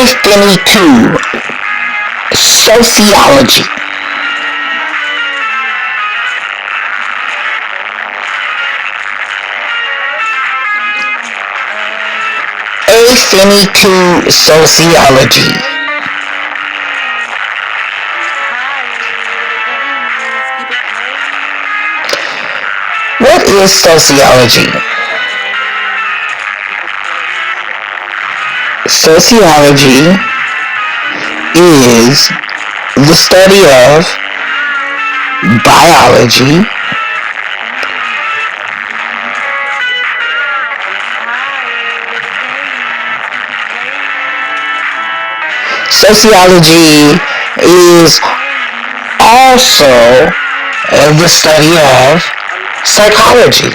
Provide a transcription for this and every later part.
AFINNIECO Sociology. AFINNIECO Sociology. What is sociology? Sociology is the study of biology, sociology is also the study of psychology.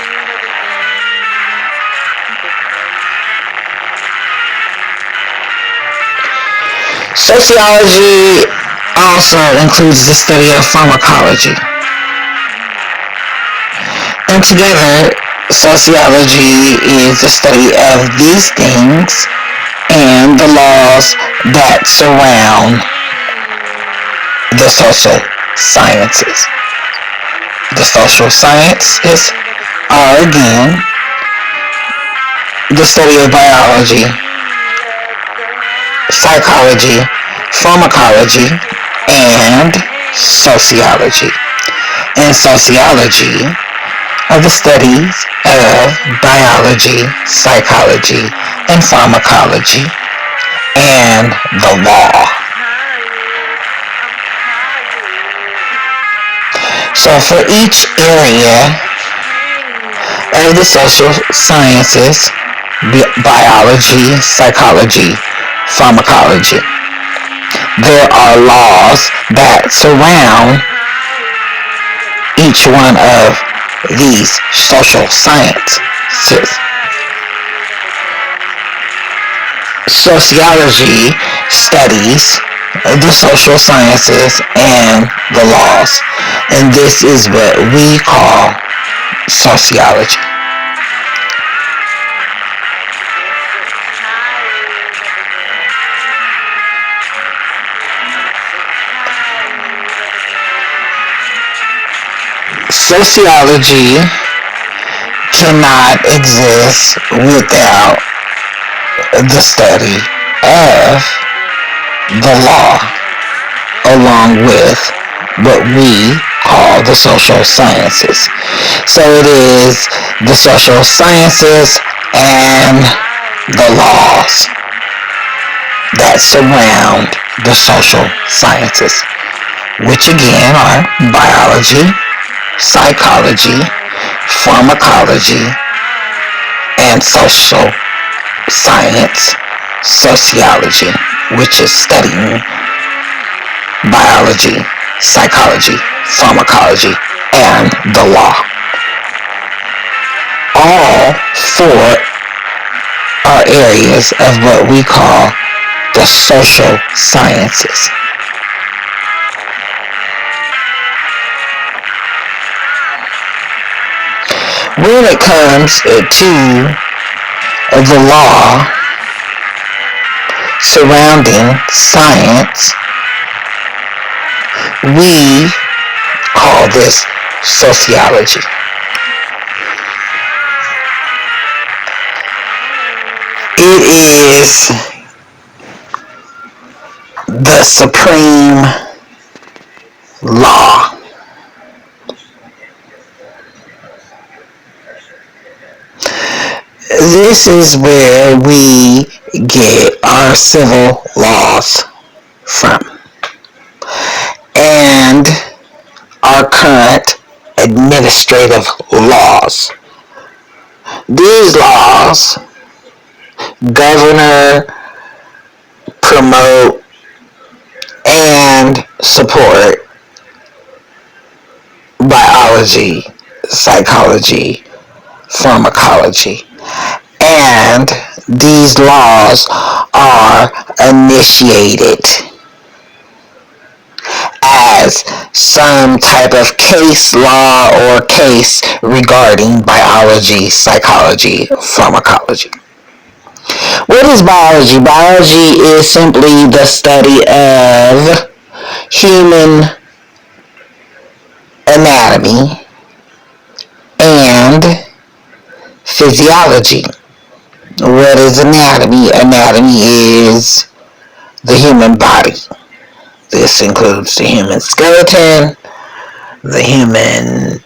Sociology also includes the study of pharmacology. And together, sociology is the study of these things and the laws that surround the social sciences. The social sciences are, again, the study of biology, psychology, pharmacology, and sociology. And sociology are the studies of biology, psychology, and pharmacology, and the law. So for each area of the social sciences, biology, psychology, pharmacology, there are laws that surround each one of these social sciences. Sociology studies the social sciences and the laws, and this is what we call sociology. Sociology cannot exist without the study of the law, along with what we call the social sciences. So it is the social sciences and the laws that surround the social sciences, which again are biology, psychology, pharmacology, and social science, sociology, which is studying biology, psychology, pharmacology, and the law. All four are areas of what we call the social sciences. When it comes to the law surrounding science, we call this sociology. It is the supreme law. This is where we get our civil laws from, and our current administrative laws. These laws govern, promote, and support biology, psychology, pharmacology. And these laws are initiated as some type of case law or case regarding biology, psychology, pharmacology. What is biology? Biology is simply the study of human anatomy and physiology. What is anatomy? Anatomy is the human body. This includes the human skeleton, the human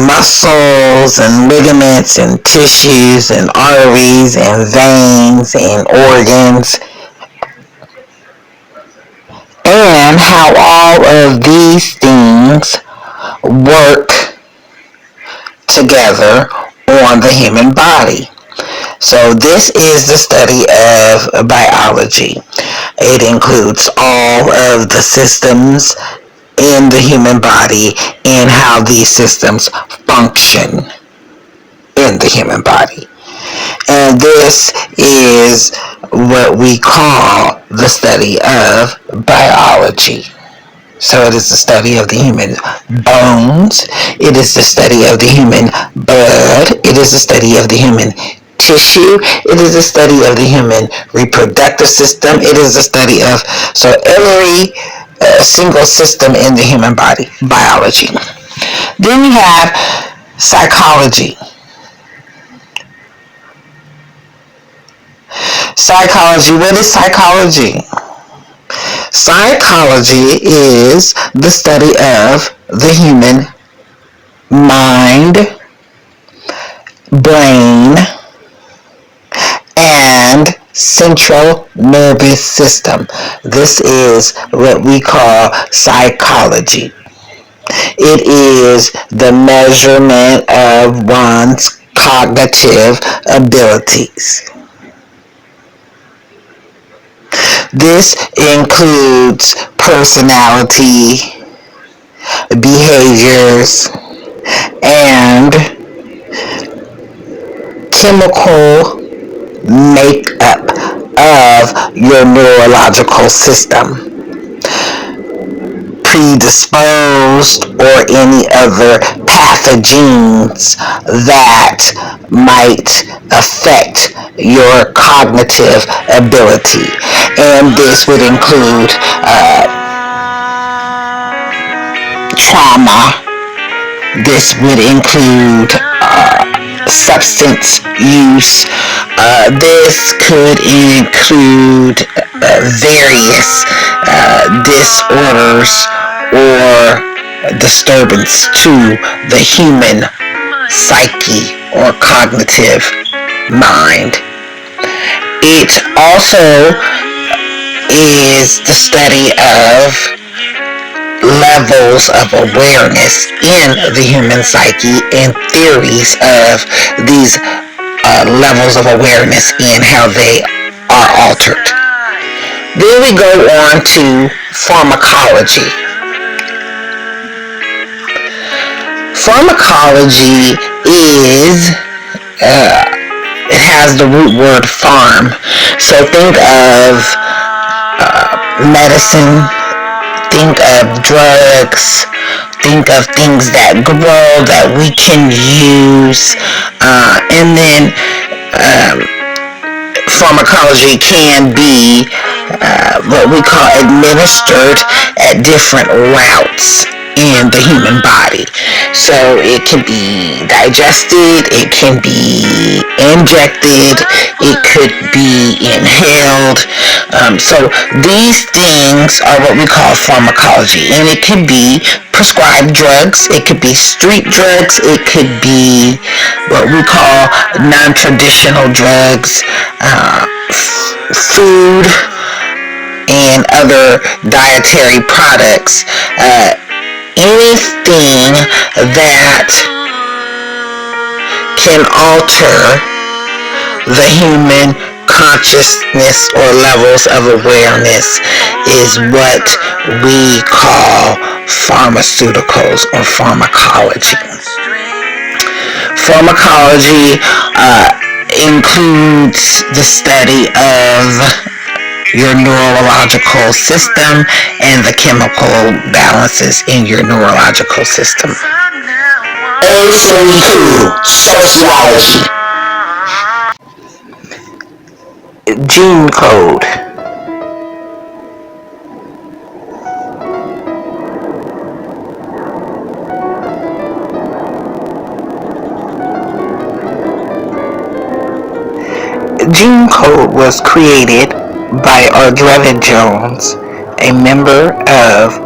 muscles and ligaments and tissues and arteries and veins and organs, and how all of these things work together on the human body. So this is the study of biology. It includes all of the systems in the human body and how these systems function in the human body. And this is what we call the study of biology. So it is the study of the human bones. It is the study of the human blood. It is the study of the human tissue. It is the study of the human reproductive system. It is the study of, so every single system in the human body, biology. Then you have psychology. Psychology, what is psychology? Psychology is the study of the human mind, brain, and central nervous system. This is what we call psychology. It is the measurement of one's cognitive abilities. This includes personality, behaviors, and chemical makeup of your neurological system, predisposed or any other pathogens that might affect your cognitive ability. And this would include trauma. This would include substance use. This could include various disorders or disturbance to the human psyche or cognitive mind. It also is the study of levels of awareness in the human psyche and theories of these levels of awareness and how they are altered. Then we go on to pharmacology. Pharmacology is, it has the root word pharm. So think of medicine, think of drugs, think of things that grow that we can use, and then pharmacology can be what we call administered at different routes in the human body. So it can be digested, it can be injected, it could be inhaled. So these things are what we call pharmacology, and it could be prescribed drugs, it could be street drugs, it could be what we call non-traditional drugs, food, and other dietary products. Anything that can alter the human consciousness or levels of awareness is what we call pharmaceuticals or pharmacology. Pharmacology includes the study of your neurological system and the chemical balances in your neurological system. AFINNIECO Sociology. Gene code. Gene code was created by ARDRETTA Jones, a member of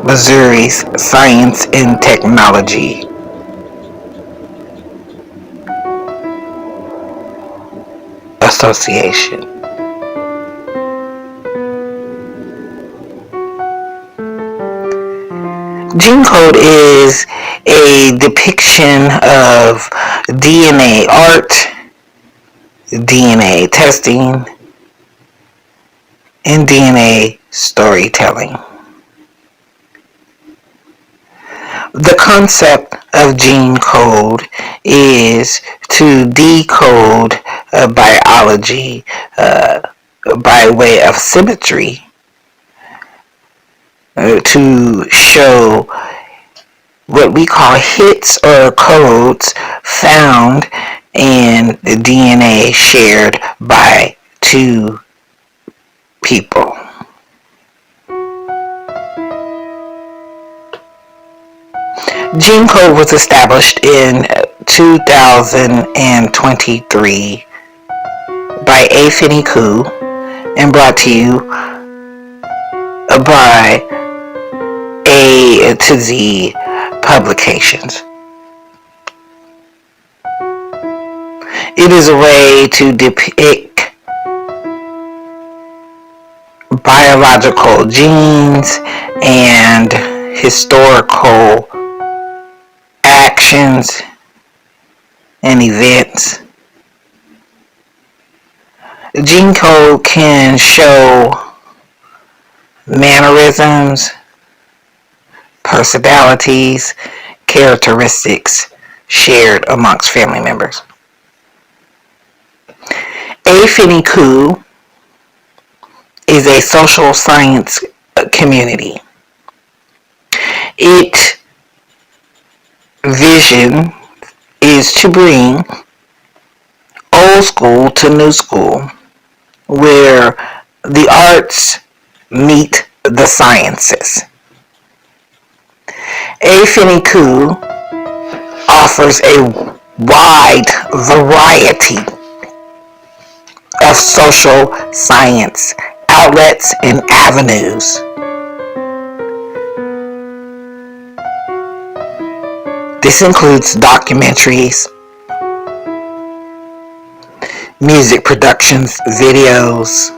Missouri's Science and Technology Association. Gene code is a depiction of DNA art, DNA testing, and DNA storytelling. The concept of gene code is to decode biology by way of symmetry to show what we call hits or codes found in DNA shared by two people. Gene code was established in 2023 by AFINNIECO and brought to you by A to Z publications. It is a way to depict biological genes and historical actions and events. Gene code can show mannerisms, personalities, characteristics shared amongst family members. AFINNIECO is a social science community. Its vision is to bring old school to new school, where the arts meet the sciences. AFINNIECO offers a wide variety of social science outlets and avenues. This includes documentaries, music productions, videos,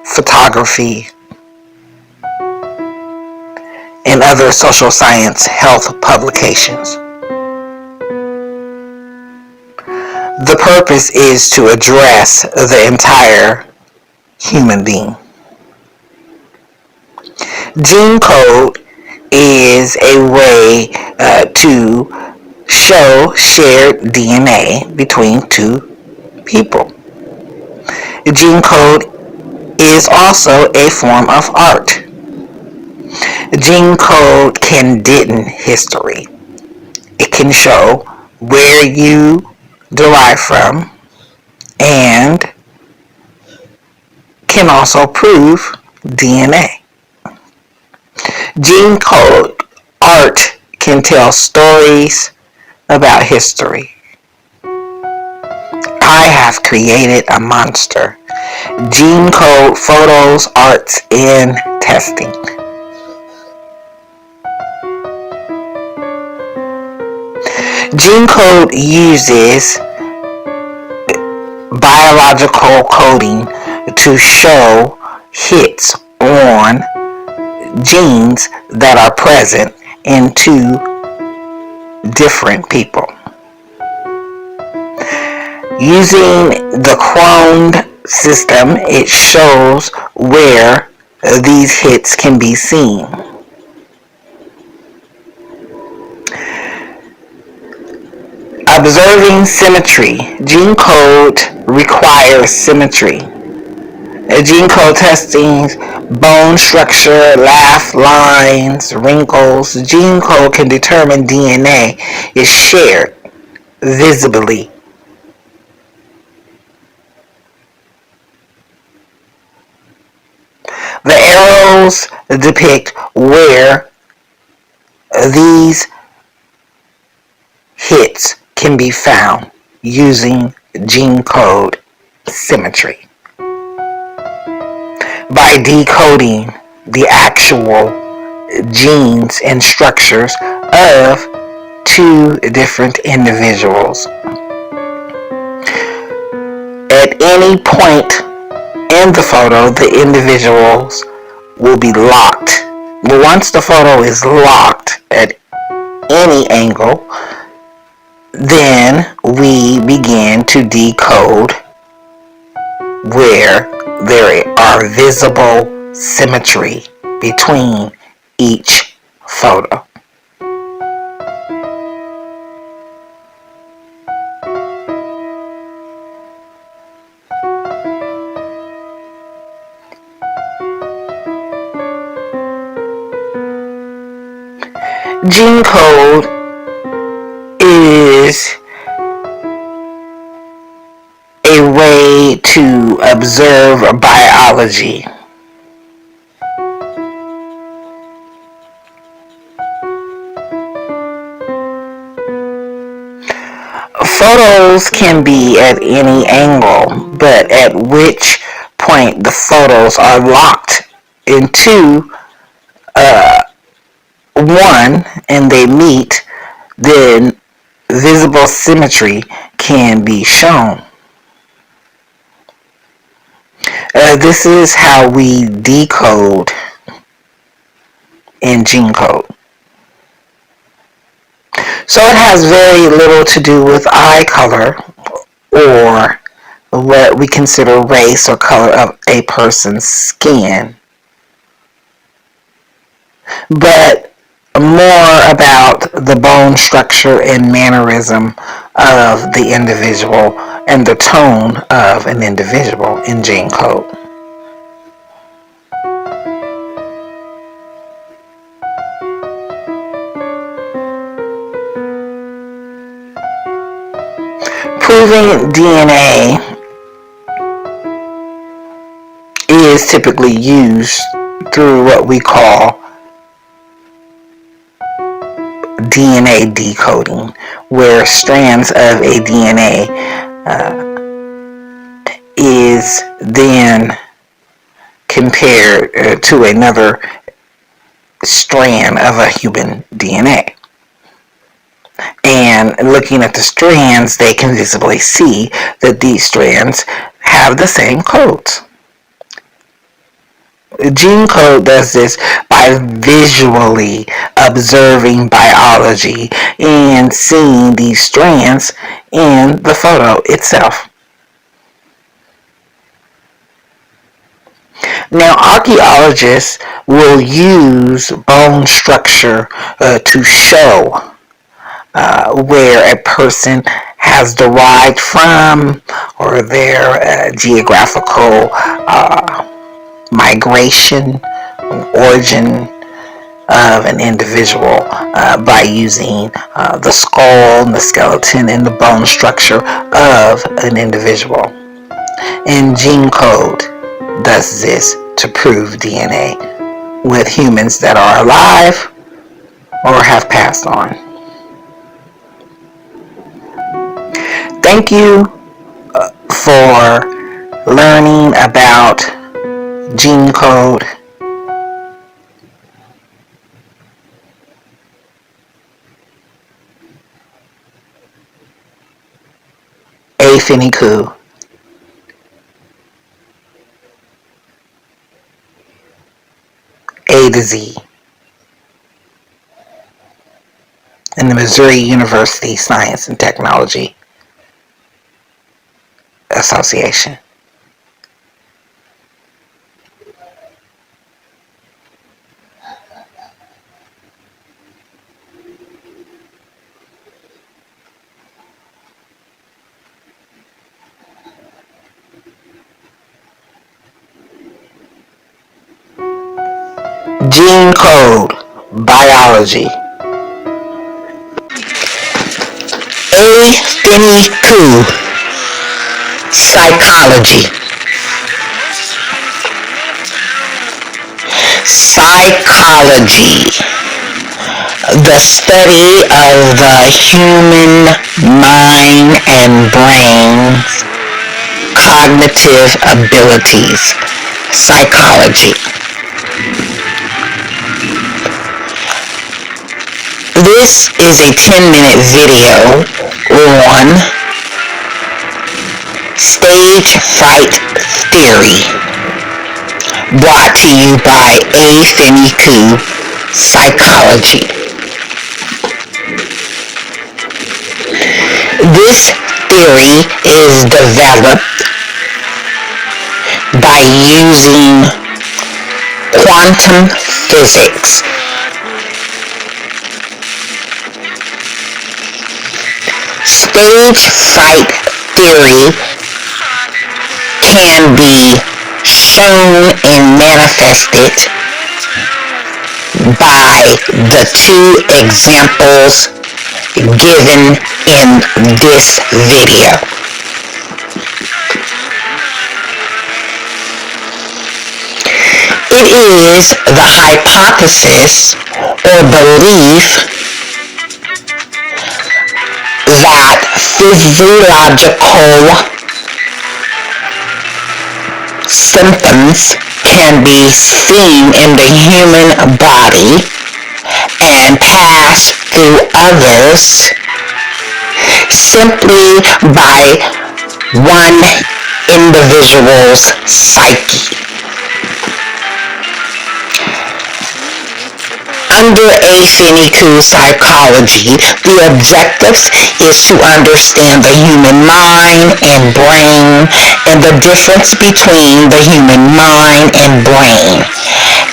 photography, and other social science health publications. The purpose is to address the entire human being. Gene code is a way to show shared DNA between two people. Gene code is also a form of art. Gene code can deaden history. It can show where you derive from and can also prove DNA. Gene code art can tell stories about history. I have created a monster. Gene code photos, arts, and testing. Gene code uses biological coding to show hits on genes that are present in two different people. Using the cloned system, it shows where these hits can be seen. Observing symmetry. Gene code requires symmetry. Gene code testing, bone structure, laugh lines, wrinkles. Gene code can determine DNA is shared visibly. depict where these hits can be found using gene code symmetry. By decoding the actual genes and structures of two different individuals. At any point in the photo, the individuals will be locked. Once the photo is locked at any angle, then we begin to decode where there are visible symmetry between each photo. Gene code is a way to observe biology. Photos can be at any angle, but at which point the photos are locked into one and they meet, then visible symmetry can be shown. This is how we decode in gene code. So it has very little to do with eye color or what we consider race or color of a person's skin, but more about the bone structure and mannerism of the individual and the tone of an individual in gene code. Proving DNA is typically used through what we call DNA decoding, where strands of a DNA is then compared to another strand of a human DNA. And looking at the strands, they can visibly see that these strands have the same codes. Gene code does this by visually observing biology and seeing these strands in the photo itself. Now, archaeologists will use bone structure to show where a person has derived from, or their geographical migration, origin of an individual by using the skull and the skeleton and the bone structure of an individual. And gene code does this to prove DNA with humans that are alive or have passed on. Thank you for learning about gene code. AFINNIECO. A to Z. In the Missouri University Science and Technology Association. Gene code, biology. AFINNIECO, psychology. Psychology, the study of the human mind and brain's cognitive abilities. Psychology. This is a 10-minute video on stage fright theory, brought to you by AFINNIECO Psychology. This theory is developed by using quantum physics. Stage fright theory can be shown and manifested by the two examples given in this video. It is the hypothesis or belief that physiological symptoms can be seen in the human body and pass through others simply by one individual's psyche. Under AFINNIECO Psychology, the objectives is to understand the human mind and brain and the difference between the human mind and brain,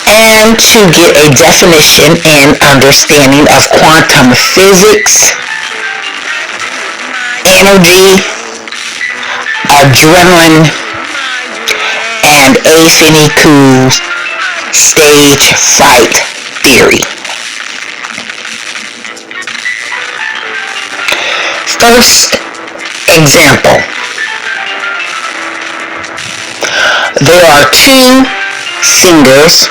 and to get a definition and understanding of quantum physics, energy, adrenaline, and AFINNIECO's stage fright theory. First example. There are two singers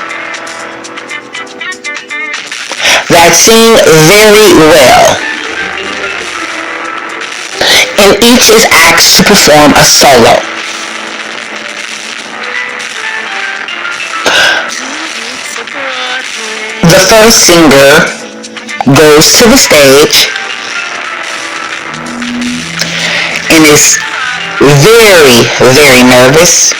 that sing very well, and each is asked to perform a solo. The first singer goes to the stage and is very, very nervous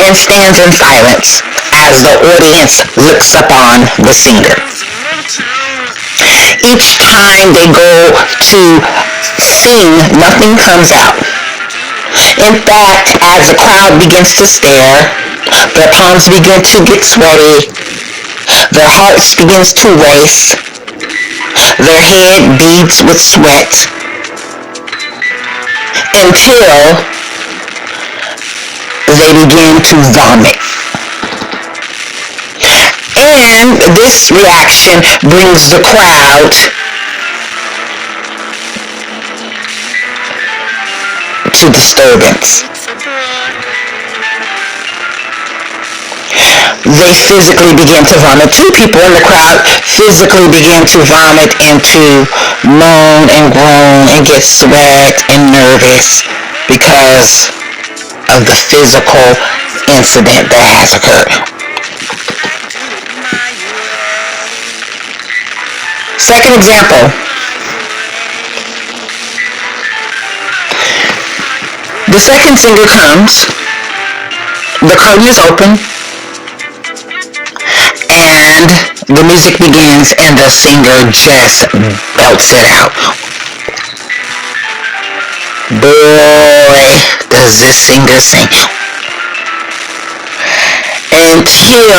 and stands in silence as the audience looks upon the singer. Each time they go to sing, nothing comes out. In fact, as the crowd begins to stare, their palms begin to get sweaty, their hearts begins to race, their head beads with sweat, until they begin to vomit. And this reaction brings the crowd to disturbance. They physically begin to vomit. Two people in the crowd physically begin to vomit and to moan and groan and get sweat and nervous because of the physical incident that has occurred. Second example. The second singer comes, the curtain is open, and the music begins and the singer just belts it out. Boy, does this singer sing. Until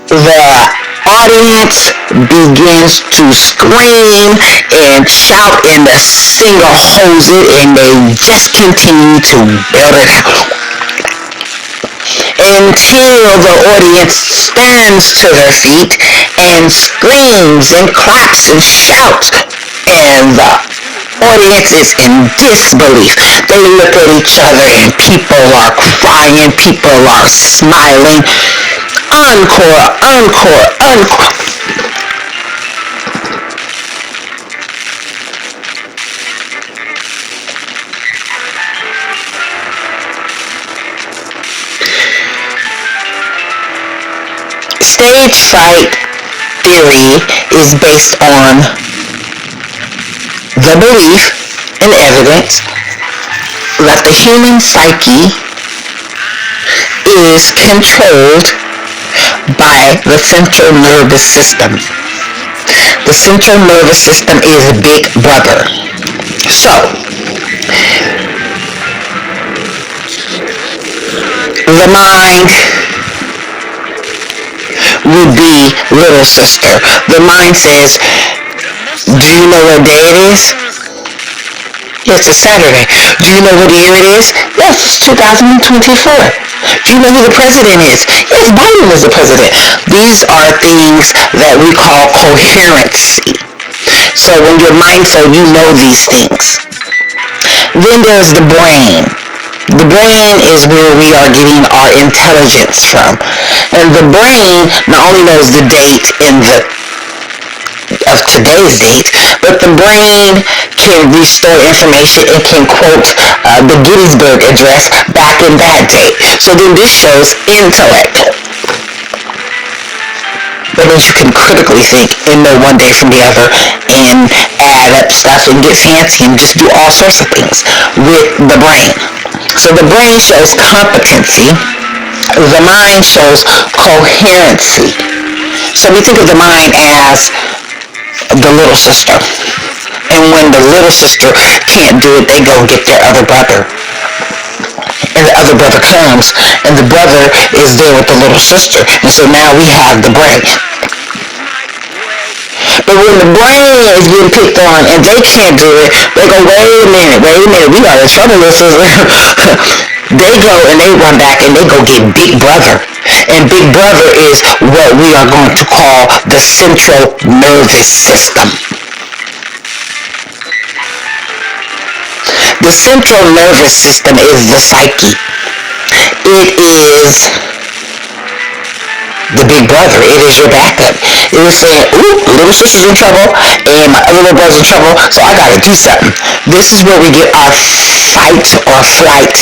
the audience begins to scream and shout and the singer holds it and they just continue to belt it out until the audience stands to their feet and screams and claps and shouts, and the audience is in disbelief. They look at each other and people are crying, people are smiling. encore, encore, encore. Stage fright theory is based on the belief and evidence that the human psyche is controlled by the central nervous system. The central nervous system is Big Brother. So, the mind would be little sister. The mind says, do you know what day it is? Yes, it's Saturday. Do you know what year it is? Yes, it's 2024. Do you know who the president is? Yes, Biden is the president. These are things that we call coherency. So when you're mindful, you know these things. Then there's the brain. The brain is where we are getting our intelligence from. And the brain not only knows the date of today's date, but the brain can restore information and can quote the Gettysburg Address back in that date. So then this shows intellect. That means you can critically think and know one day from the other and add up stuff and get fancy and just do all sorts of things with the brain. So the brain shows competency. The mind shows coherency. So we think of the mind as the little sister. And when the little sister can't do it, they go get their other brother. And the other brother comes, and the brother is there with the little sister. And so now we have the brain. But when the brain is getting picked on and they can't do it, they go, wait a minute, we are in trouble, little sister. They go and they run back and they go get Big Brother. And Big Brother is what we are going to call the central nervous system. The central nervous system is the psyche. It is the Big Brother. It is your backup. It is saying, ooh, little sister's in trouble and my other little brother's in trouble, so I gotta do something. This is where we get our fight or flight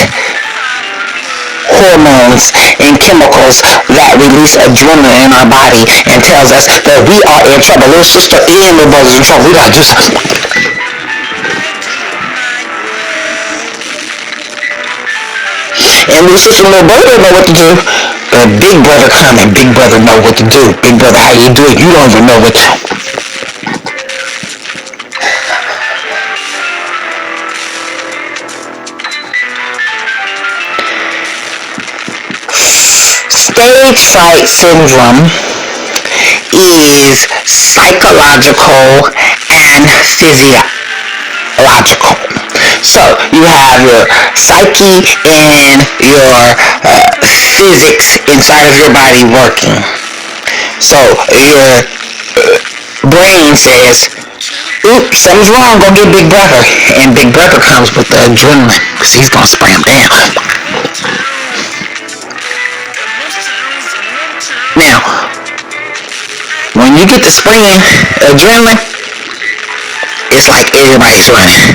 hormones and chemicals that release adrenaline in our body and tells us that we are in trouble. Little sister and little brother's in trouble. We gotta do something. And little sister and little brother don't know what to do. But Big Brother come and Big Brother know what to do. Big Brother, how you do it? You don't even know what to do. Stage fright syndrome is psychological and physiological. So you have your psyche and your physics inside of your body working. So your brain says, oops, something's wrong, go get Big Brother. And Big Brother comes with the adrenaline because he's going to spray him down. Now, when you get the spraying adrenaline, it's like everybody's running.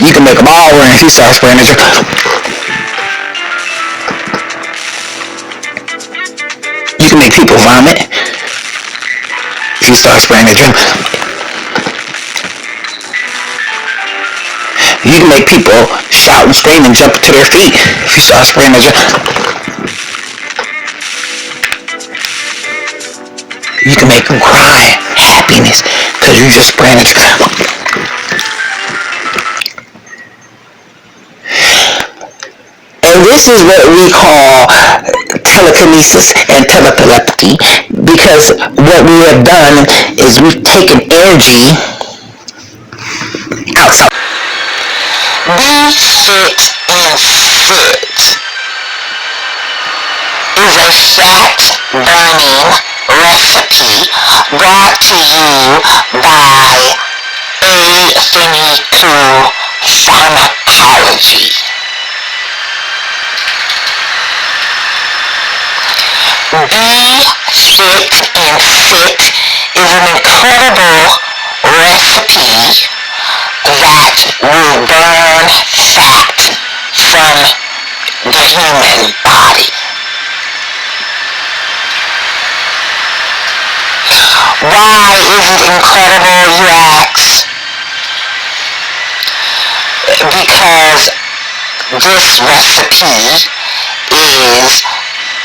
You can make them all run if you start spraying adrenaline. You can make people vomit if you start spraying adrenaline. You can make people shout and scream and jump to their feet if you start spraying adrenaline. You can make them cry happiness because you just spraying adrenaline. And this is what we call telekinesis and telepathy, because what we have done is we've taken energy outside. Be Fit and Fit is a fat-burning recipe brought to you by AFINNIECO Pharmacology. Be Fit and Fit is an incredible recipe that will burn fat from the human body. Why is it incredible, you ask? Because this recipe is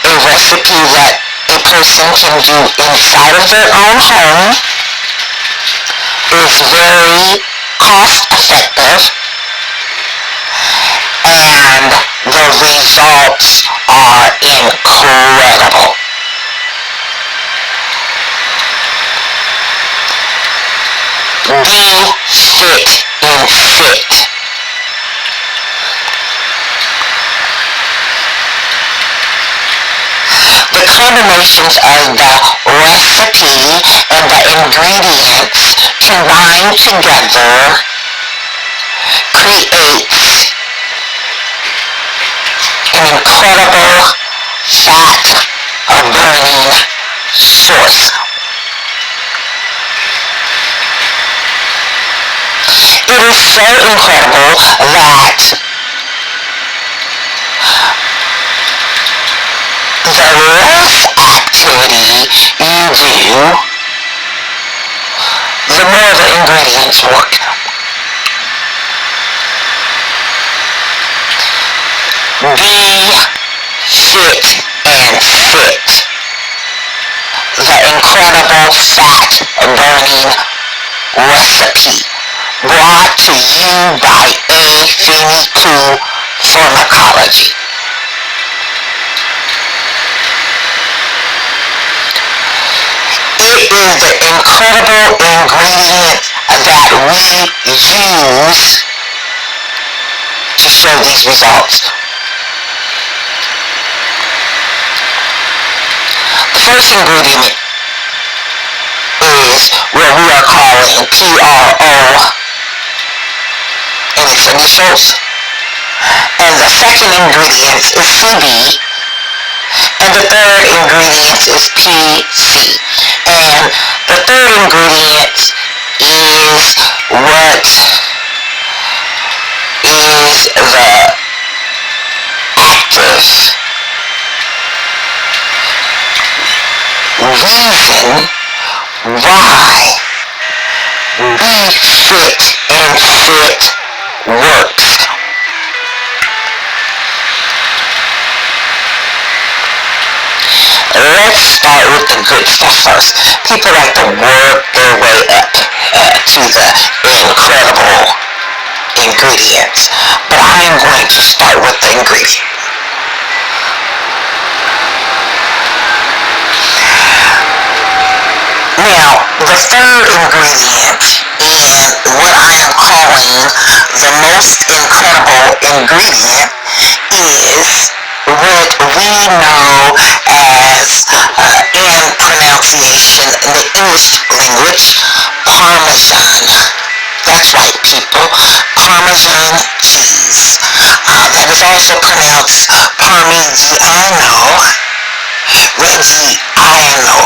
a recipe that a person can do inside of their own home, is very cost effective, and the results are incredible. Be Fit and Fit. The combinations of the recipe and the ingredients combined together creates an incredible fat burning source. It is so incredible that the less activity you do, the more the ingredients work. Be Fit and Fit. The incredible fat burning recipe brought to you by AFINNIECO Pharmacology. It is the incredible ingredient that we use to show these results. The first ingredient is what we are calling PRO in its initials, and the second ingredient is CB, and the third ingredient is PC. And the third ingredient is what is the active reason why Be Fit and Fit works. Let's start with the good stuff first. People like to work their way up to the incredible ingredients, but I am going to start with the ingredients. Now, the third ingredient in what I am calling the most incredible ingredient is what we know as, in pronunciation in the English language, Parmesan. That's right, people. Parmesan cheese. That is also pronounced Parmigiano Reggiano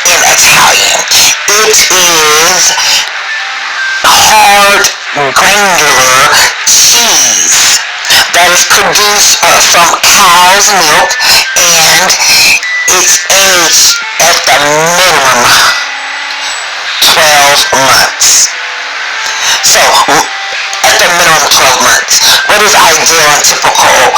in Italian. It is hard, granular cheese that is produced from cow's milk, and it's aged at the minimum 12 months. So, at the minimum 12 months. What is ideal and typical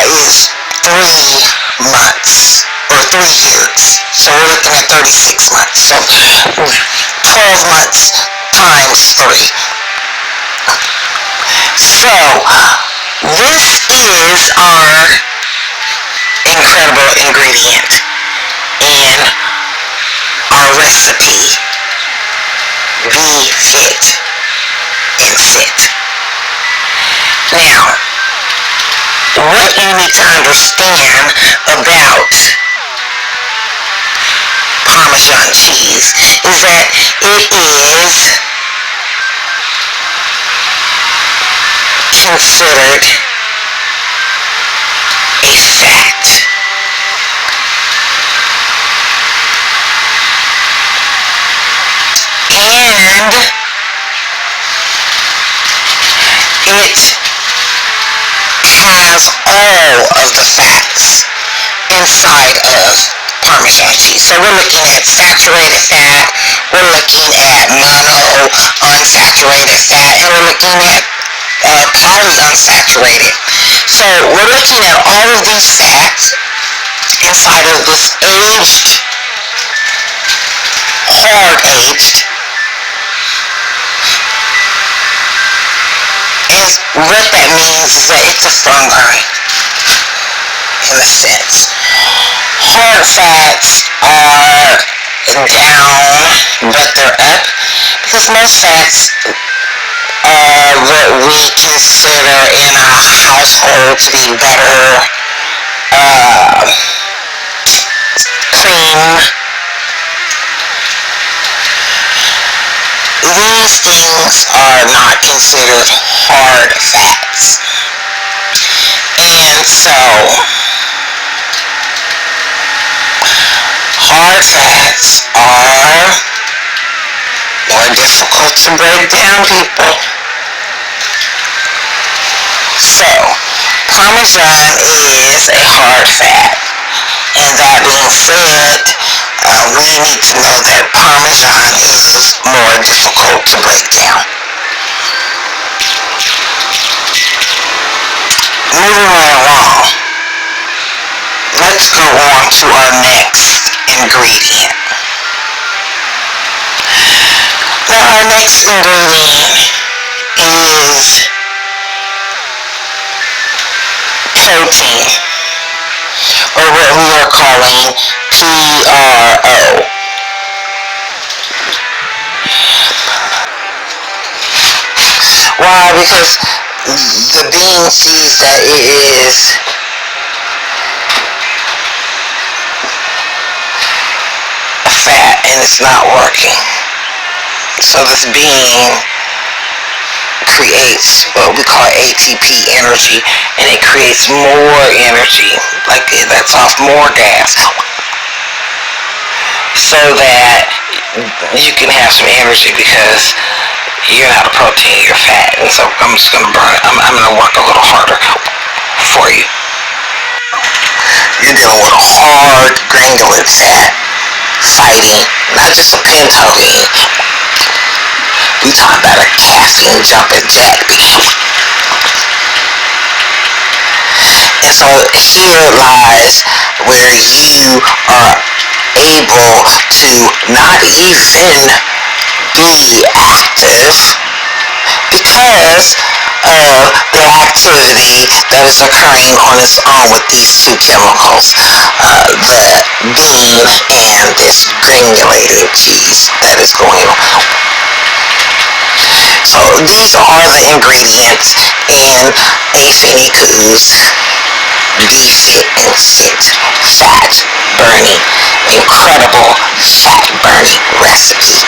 is 3 months or 3 years. So we're looking at 36 months. So 12 months times 3. So this is our incredible ingredient in our recipe. Be Fit and Fit. Now, what you need to understand about Parmesan cheese is that it is considered a fat. has all of the fats inside of Parmesan cheese. So we're looking at saturated fat, we're looking at mono unsaturated fat, and we're looking at polyunsaturated. So we're looking at all of these fats inside of this aged, hard aged, and what that means is that it's a fungi in a sense. Hard fats are down, but they're up, because most fats are what we consider in our household to be butter, cream. These things are not considered hard fats. And so, hard fats are more difficult to break down, people. So, Parmesan is a hard fat. And that being said, we need to know that Parmesan is more difficult to break down. Moving right along, let's go on to our next ingredient. Now, our next ingredient is protein, or what we are calling PRO. Why? Because the bean sees that it is a fat and it's not working. So this bean creates what we call ATP energy, and it creates more energy, like it lets off more gas, so that you can have some energy, because you're not a protein, you're fat. And so I'm just going to burn it. I'm going to work a little harder for you. You're dealing with a hard granulate fat fighting not just a pentogen. We talk about a caffeine jumping jack. And so here lies where you are able to not even be active because of the activity that is occurring on its own with these two chemicals, the bean and this granulated cheese that is going on. So these are the ingredients in AFINNIECO's Be Fit and Sit fat burning, incredible fat burning recipe.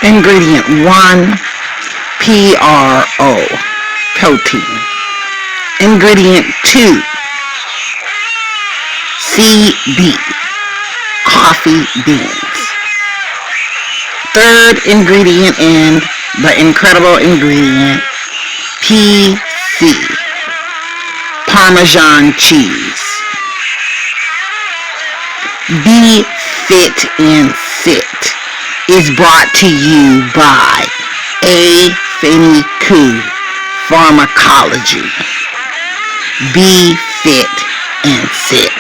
Ingredient 1, PRO, protein. Ingredient 2, CB, coffee beans. Third ingredient in the incredible ingredient, PC, Parmesan cheese. Be Fit and Sit is brought to you by AFINNIECO Pharmacology. Be Fit and Sit.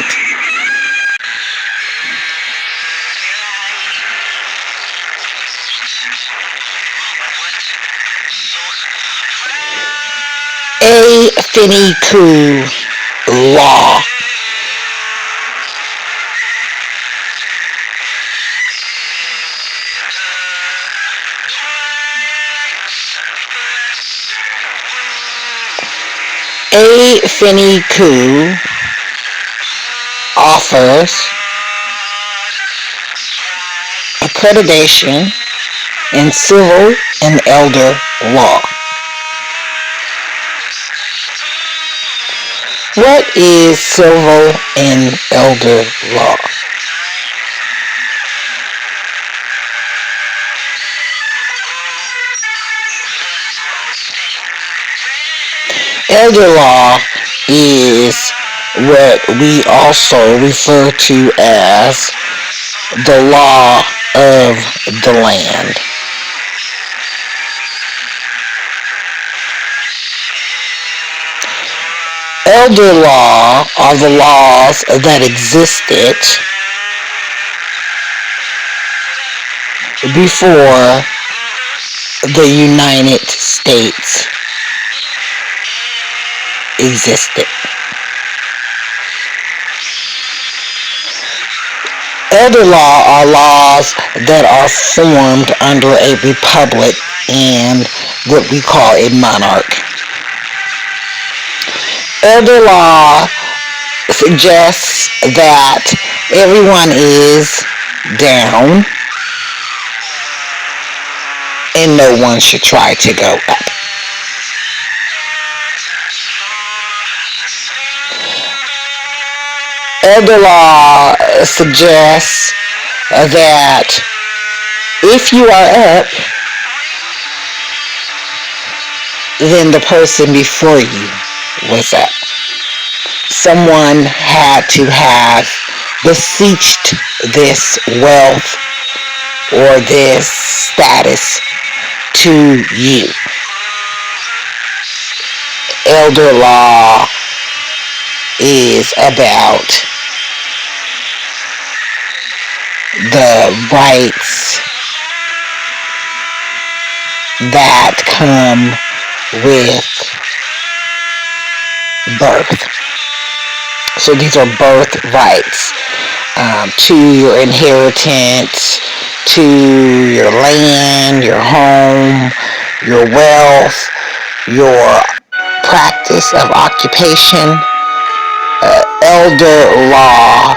AFINNIECO Law. AFINNIECO offers accreditation in civil and elder law. What is civil and elder law? Elder law is what we also refer to as the law of the land. Elder law are the laws that existed before the United States existed. Elder law are laws that are formed under a republic and what we call a monarch. Elder law suggests that everyone is down and no one should try to go up. Elder law suggests that if you are up, then the person before you was up. Someone had to have beseeched this wealth or this status to you. Elder law is about the rights that come with birth. So these are birth rights to your inheritance, to your land, your home, your wealth, your practice of occupation. Elder law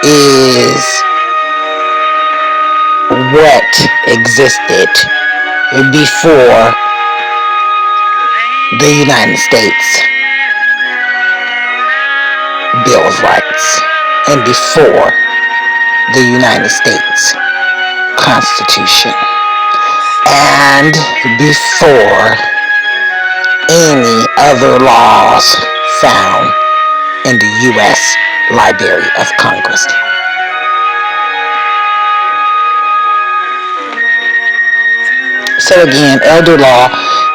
is what existed before the United States Bill of Rights and before the United States Constitution and before any other laws found in the U.S. Library of Congress. So again, elder law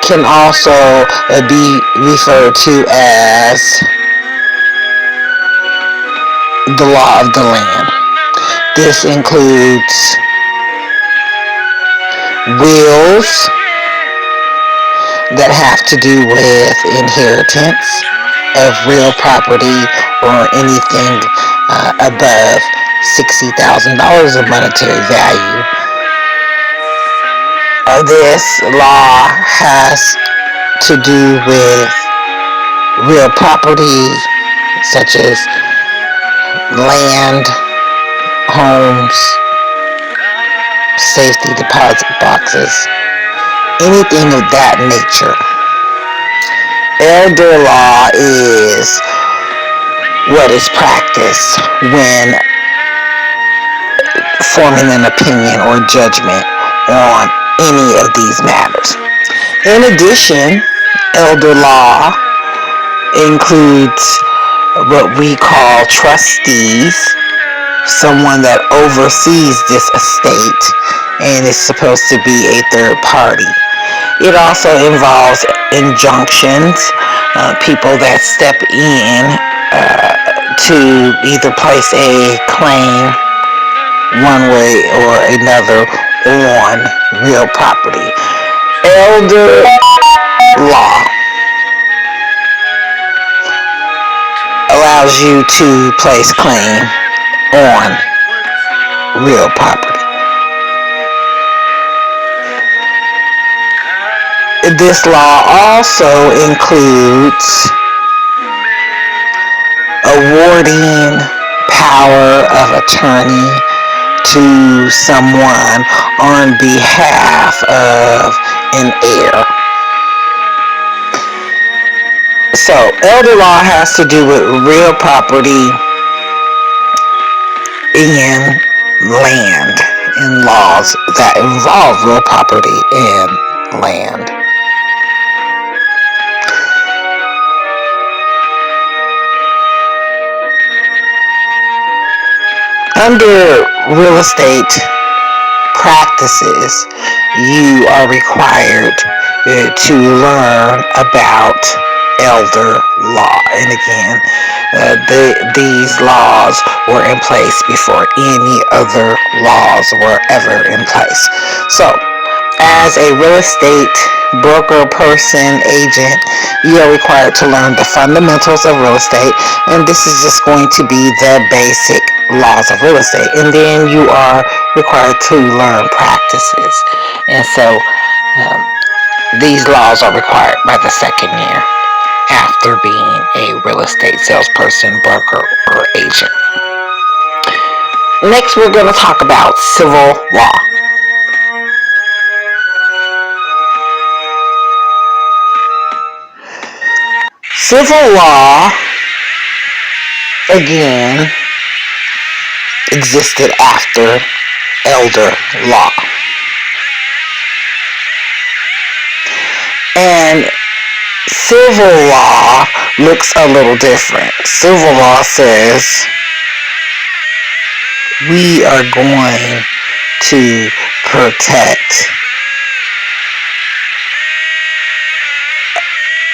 can also be referred to as the law of the land. This includes wills that have to do with inheritance of real property or anything above $60,000 of monetary value. This law has to do with real property such as land, homes, safety deposit boxes, anything of that nature. Elder law is what is practiced when forming an opinion or judgment on any of these matters. In addition, elder law includes what we call trustees, someone that oversees this estate and is supposed to be a third party. It also involves injunctions, people that step in to either place a claim one way or another on real property. Elder law allows you to place claim on real property. This law also includes awarding power of attorney to someone on behalf of an heir. So, elder law has to do with real property and land, and laws that involve real property and land. Under real estate practices, you are required to learn about elder law. And again, these laws were in place before any other laws were ever in place. So, as a real estate broker, person, agent, you are required to learn the fundamentals of real estate, and this is just going to be the basic laws of real estate. And then you are required to learn practices. And so these laws are required by the second year after being a real estate salesperson, broker, or agent. Next, we're going to talk about civil law. Civil law, again, existed after elder law. And civil law looks a little different. Civil law says we are going to protect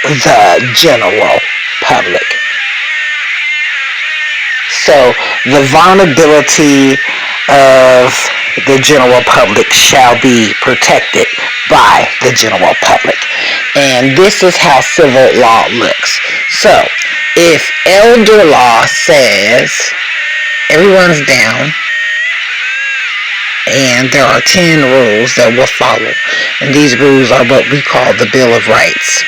the general public. So the vulnerability of the general public shall be protected by the general public. And this is how civil law looks. So if elder law says everyone's down and there are 10 rules that we'll follow, and these rules are what we call the Bill of Rights.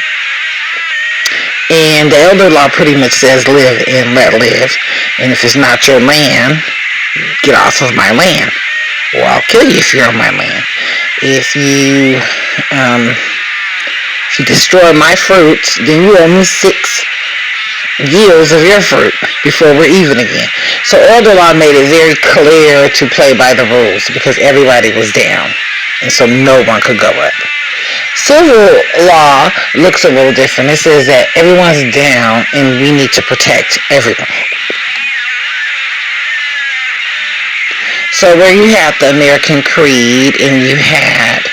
And the elder law pretty much says live and let live. And if it's not your land, get off of my land, or I'll kill you if you're on my land. If you destroy my fruits, then you owe me 6 yields of your fruit before we're even again. So elder law made it very clear to play by the rules because everybody was down, and so no one could go up. Civil law looks a little different. It says that everyone's down and we need to protect everyone. So where you had the American Creed and you had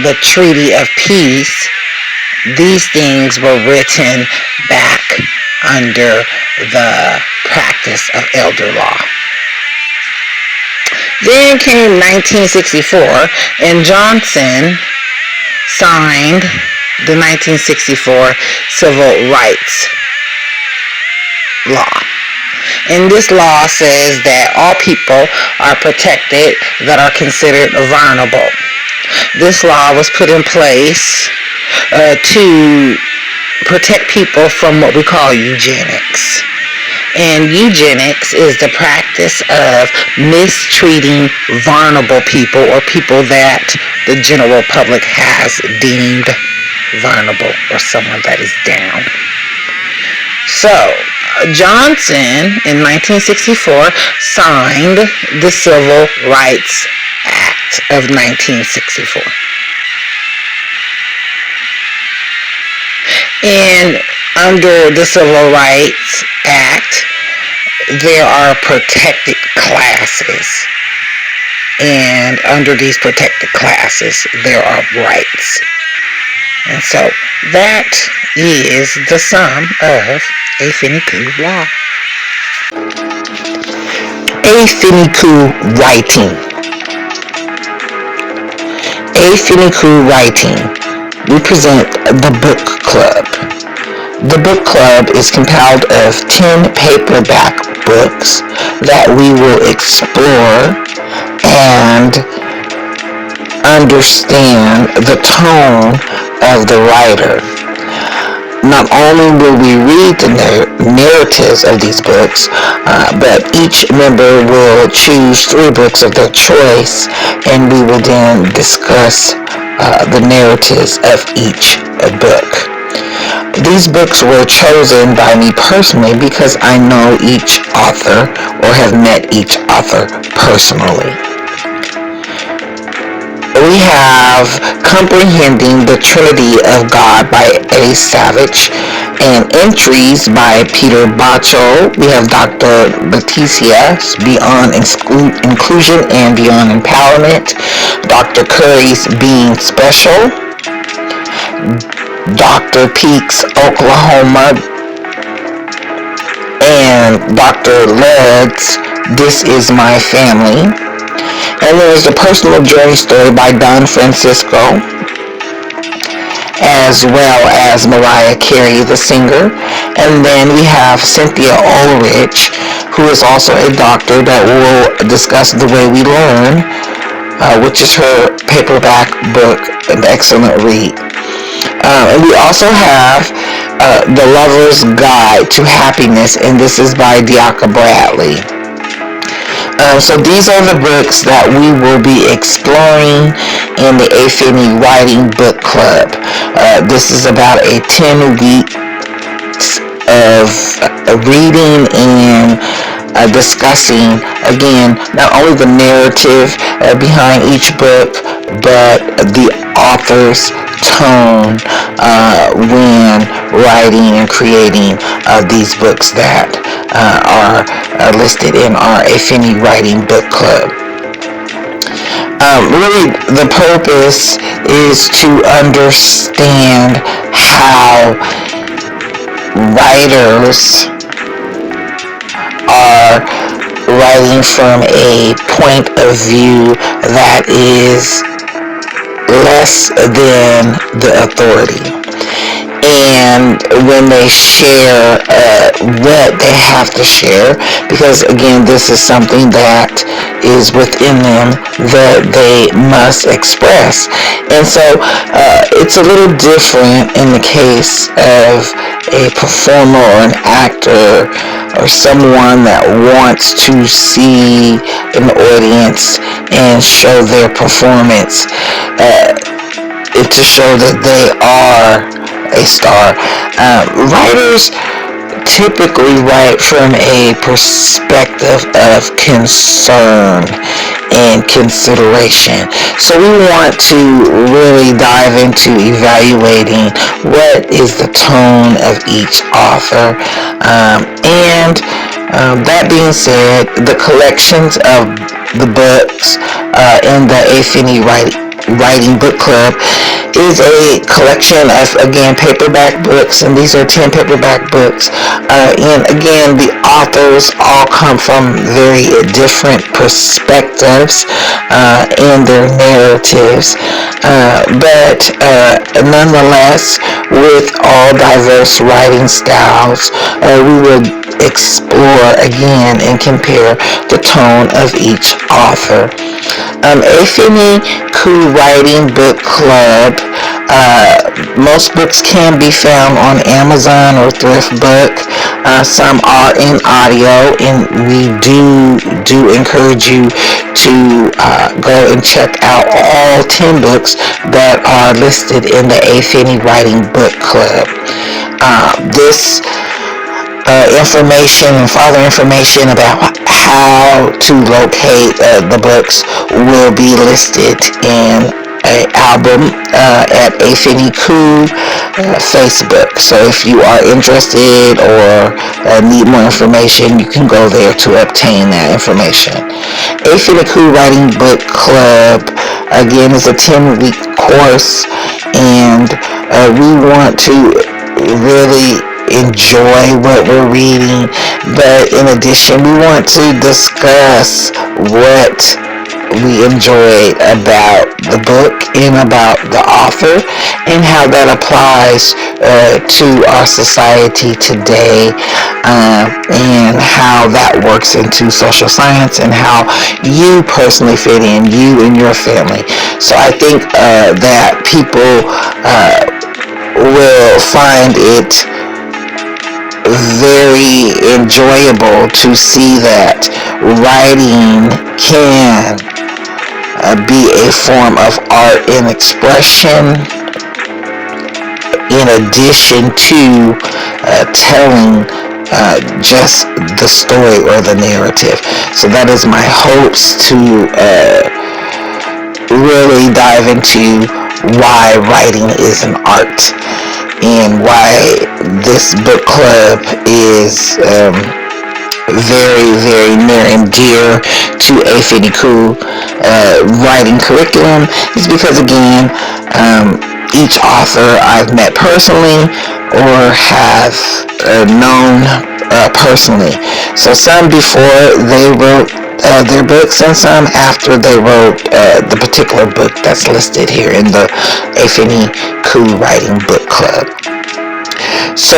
the Treaty of Peace, these things were written back under the practice of elder law. Then came 1964, and Johnson signed the 1964 Civil Rights Law. And this law says that all people are protected that are considered vulnerable. This law was put in place to protect people from what we call eugenics. And eugenics is the practice of mistreating vulnerable people or people that the general public has deemed vulnerable or someone that is down. So, Johnson in 1964 signed the Civil Rights Act of 1964. And under the Civil Rights Act, there are protected classes. And under these protected classes, there are rights. And so that is the sum of AFINNIECO law. AFINNIECO writing. AFINNIECO writing. We present the book club. The book club is compiled of 10 paperback books that we will explore and understand the tone of the writer. Not not only will we read the narratives of these books, but each member will choose 3 books of their choice, and we will then discuss the narratives of each book. These books were chosen by me personally because I know each author or have met each author personally. We have Comprehending the Trinity of God by A. Savage, and Entries by Peter Baccio. We have Dr. Leticia's Beyond Inclusion and Beyond Empowerment, Dr. Curry's Being Special, Dr. Peak's Oklahoma, and Dr. Ledd's This Is My Family. And there's the Personal Journey Story by Don Francisco, as well as Mariah Carey, the singer. And then we have Cynthia Ulrich, who is also a doctor, that will discuss The Way We Learn, which is her paperback book, an excellent read. And we also have The Lover's Guide to Happiness, and this is by Diaka Bradley. So these are the books that we will be exploring in the AFINNIE Writing Book Club. This is about a 10 weeks of reading and discussing, again, not only the narrative behind each book, but the author's tone when writing and creating these books that are listed in our AFINNIE Writing Book Club. Really, the purpose is to understand how writers are writing from a point of view that is less than the authority. And when they share what they have to share, because again, this is something that is within them that they must express. And so it's a little different in the case of a performer or an actor or someone that wants to see an audience and show their performance, to show that they are a star. Writers typically write from a perspective of concern and consideration. So we want to really dive into evaluating what is the tone of each author. And that being said, the collections of the books in the AFINNIE Writing Book Club is a collection of, again, paperback books, and these are 10 paperback books. And again, the authors all come from very different perspectives in their narratives. But nonetheless, with all diverse writing styles, we will explore again and compare the tone of each author. AFINNIE Writing Book Club. Most books can be found on Amazon or Thrift Book. Some are in audio, and we do encourage you to go and check out all 10 books that are listed in the AFINNIE Writing Book Club. This information and further information about how to locate the books will be listed in an album at AFINNIE Facebook. So if you are interested or need more information, you can go there to obtain that information. AFINNIE Writing Book Club, again, is a 10-week course, and we want to really enjoy what we're reading, but in addition, we want to discuss what we enjoyed about the book and about the author, and how that applies to our society today, and how that works into social science, and how you personally fit in, you and your family. So I think that people will find it very enjoyable to see that writing can be a form of art and expression in addition to telling just the story or the narrative. So that is my hopes to really dive into why writing is an art and why this book club is very, very near and dear to AFINNIECO writing curriculum is because, again, each author I've met personally or have known personally. So some before they wrote their books and some after they wrote the particular book that's listed here in the AFINNIECO Writing Book Club. So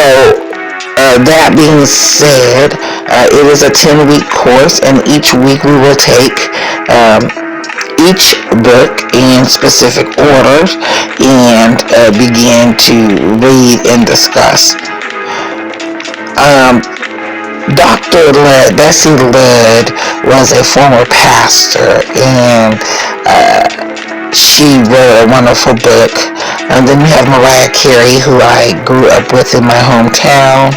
that being said, it is a 10-week course, and each week we will take each book in specific orders and begin to read and discuss. Dr. Bessie Ludd was a former pastor, and she wrote a wonderful book. And then we have Mariah Carey, who I grew up with in my hometown.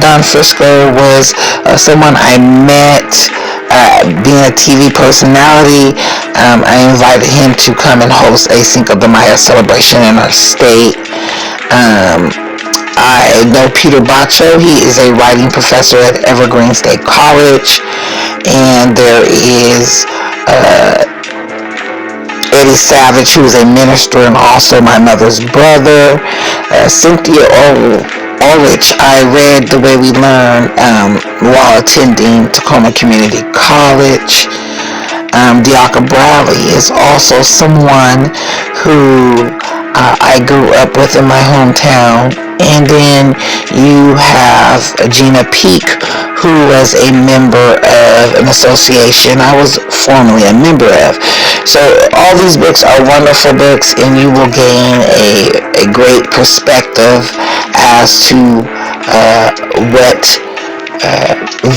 Don Frisco was someone I met being a TV personality. I invited him to come and host a Cinco de Mayo celebration in our state. I know Peter Bacho. He is a writing professor at Evergreen State College. And there is Eddie Savage, who is a minister and also my mother's brother. Cynthia Ulrich, I read The Way We Learn while attending Tacoma Community College. Diaka Bradley is also someone who I grew up with in my hometown. And then you have Gina Peak, who was a member of an association I was formerly a member of. So all these books are wonderful books, and you will gain a great perspective as to what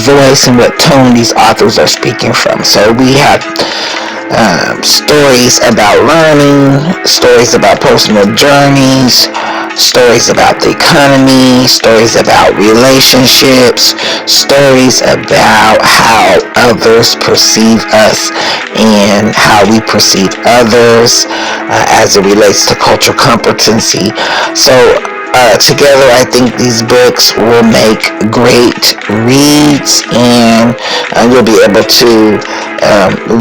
voice and what tone these authors are speaking from. So we have stories about learning, stories about personal journeys, stories about the economy, stories about relationships, stories about how others perceive us and how we perceive others as it relates to cultural competency. So together, I think these books will make great reads, and you'll be able to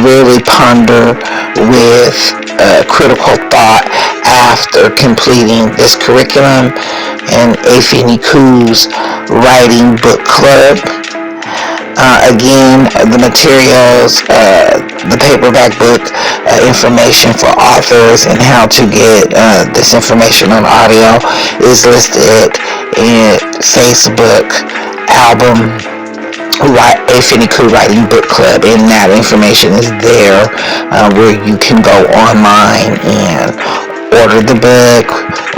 really ponder with critical thought after completing this curriculum and AFINNIECO's Writing Book Club. Again, the materials, the paperback book, information for authors and how to get this information on audio is listed in Facebook album AFINNIECO Writing Book Club, and that information is there where you can go online and order the book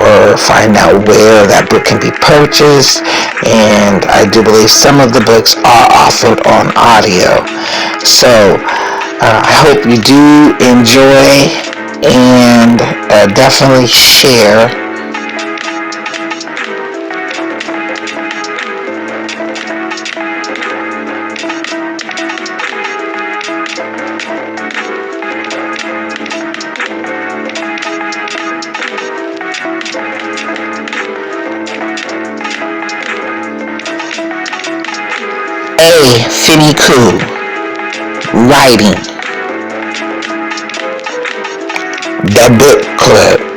or find out where that book can be purchased. And I do believe some of the books are offered on audio. So I hope you do enjoy and definitely share. AFINNIECO Writing the Book Club.